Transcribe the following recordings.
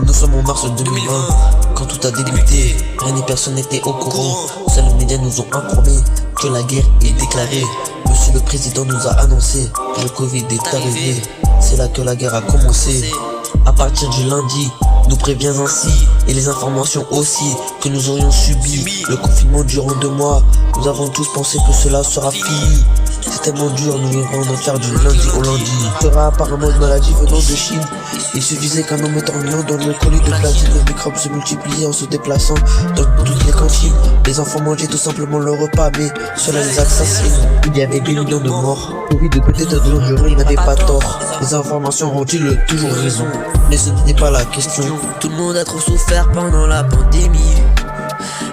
Nous sommes en mars 2020, quand tout a débuté. Rien ni personne n'était au courant. Seuls les médias nous ont informé que la guerre est déclarée. Monsieur le président nous a annoncé que le Covid est arrivé. C'est là que la guerre a commencé. À partir du lundi, nous prévient ainsi, et les informations aussi, que nous aurions subi le confinement durant 2 mois. Nous avons tous pensé que cela sera fini. C'est tellement dur, nous vivrons en enfer du lundi au lundi. Sera apparemment une maladie venant de Chine. Il suffisait qu'un homme éternuant dans le colis de platine, les microbes se multipliaient en se déplaçant dans toutes les cantines. Les enfants mangeaient tout simplement leur repas, mais cela les assassine. Il y avait des millions de morts. Covid peut-être dangereux, il n'avait pas tort. Les informations ont-ils toujours raison? Mais ce n'était pas la question. Tout le monde a trop souffert pendant la pandémie.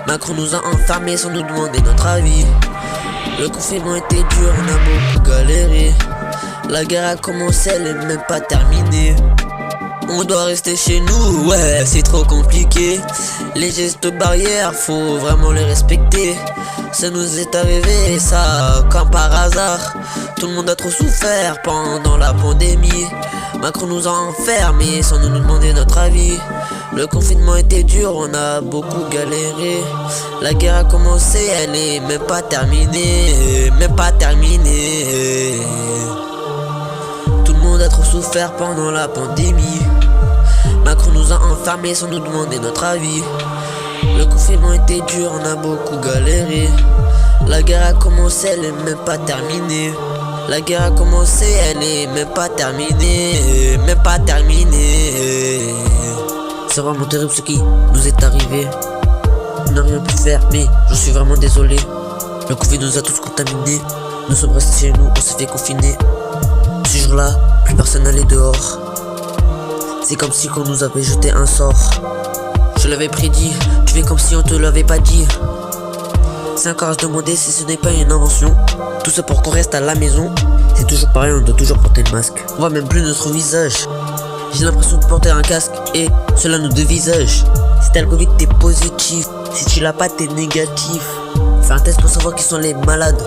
Macron nous a enfermés sans nous demander notre avis. Le confinement était dur, on a beaucoup galéré. La guerre a commencé, elle est même pas terminée. On doit rester chez nous, ouais, c'est trop compliqué. Les gestes barrières, faut vraiment les respecter. Ça nous est arrivé, ça, comme par hasard. Tout le monde a trop souffert pendant la pandémie. Macron nous a enfermés sans nous demander notre avis. Le confinement était dur, on a beaucoup galéré. La guerre a commencé, elle est même pas terminée. Même pas terminée. Tout le monde a trop souffert pendant la pandémie. Macron nous a enfermés sans nous demander notre avis. Le confinement était dur, on a beaucoup galéré. La guerre a commencé, elle est même pas terminée. La guerre a commencé, elle est même pas terminée. Même pas terminée. C'est vraiment terrible ce qui nous est arrivé. On n'a rien pu faire, mais je suis vraiment désolé. Le Covid nous a tous contaminés. Nous sommes restés chez nous, on s'est fait confiner. Ce jour-là, plus personne n'allait dehors. C'est comme si on nous avait jeté un sort. Je l'avais prédit, tu fais comme si on te l'avait pas dit. C'est encore à se demander si ce n'est pas une invention. Tout ça pour qu'on reste à la maison. C'est toujours pareil, on doit toujours porter le masque. On voit même plus notre visage. J'ai l'impression de porter un casque et cela nous dévisage. Si t'as le Covid, t'es positif. Si tu l'as pas, t'es négatif. Fais un test pour savoir qui sont les malades.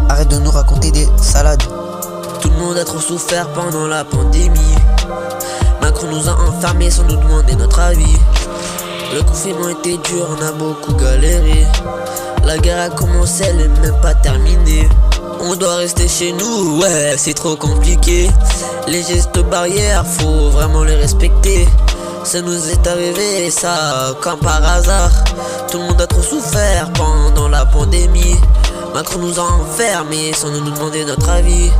Arrête de nous raconter des salades. Tout le monde a trop souffert pendant la pandémie. Macron nous a enfermés sans nous demander notre avis. Le confinement était dur, on a beaucoup galéré. La guerre a commencé, elle est même pas terminée. On doit rester chez nous, ouais, c'est trop compliqué. Les gestes barrières, faut vraiment les respecter. Ça nous est arrivé, ça, comme par hasard. Tout le monde a trop souffert pendant la pandémie. Macron nous a enfermés sans nous demander notre avis.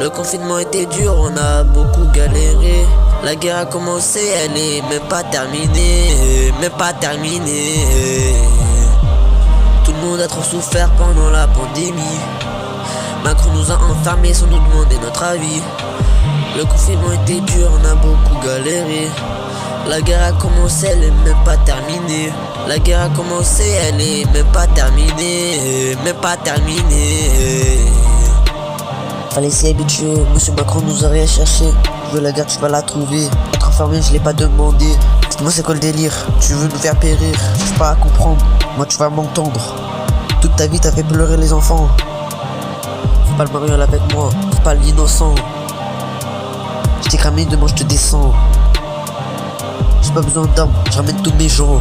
Le confinement était dur, on a beaucoup galéré. La guerre a commencé, elle est même pas terminée. Même pas terminée. Tout le monde a trop souffert pendant la pandémie. Macron nous a enfermés sans nous demander notre avis. Le confinement était dur, on a beaucoup galéré. La guerre a commencé, elle est même pas terminée. La guerre a commencé, elle est même pas terminée. Même pas terminée. Fallait s'y habituer, monsieur Macron nous a rien cherché. Je veux la guerre, tu vas la trouver. Être enfermé, je l'ai pas demandé. Dites-moi c'est quoi le délire? Tu veux nous faire périr? Je suis pas à comprendre. Moi tu vas m'entendre. Toute ta vie t'as fait pleurer les enfants. Fais pas le mariole avec moi, fais pas l'innocent. Je t'ai cramé, demain je te descends. J'ai pas besoin d'armes, je ramène tous mes gens.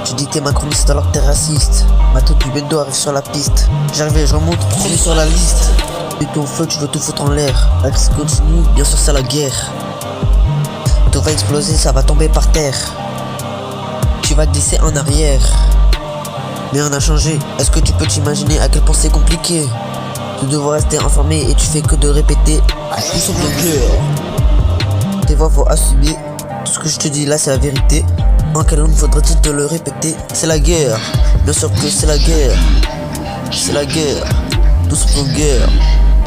Tu dis que t'es macroniste alors que t'es raciste. Ma tête du bendo arrive sur la piste. J'arrive et je remonte premier sur la liste. Et ton feu tu veux tout foutre en l'air. La crise continue, bien sûr c'est la guerre. Tout va exploser, ça va tomber par terre. Tu vas glisser en arrière. Mais on a changé, est-ce que tu peux t'imaginer à quel point c'est compliqué de devoir rester enfermé et tu fais que de répéter. Nous sommes en guerre. Tes voix faut assumer. Tout ce que je te dis là c'est la vérité. En quelle langue faudrait-il te le répéter? C'est la guerre, bien sûr que c'est la guerre. C'est la guerre, nous sommes en guerre.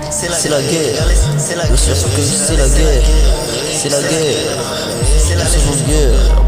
C'est la guerre, bien sûr que c'est la guerre. C'est la guerre, nous sommes en guerre.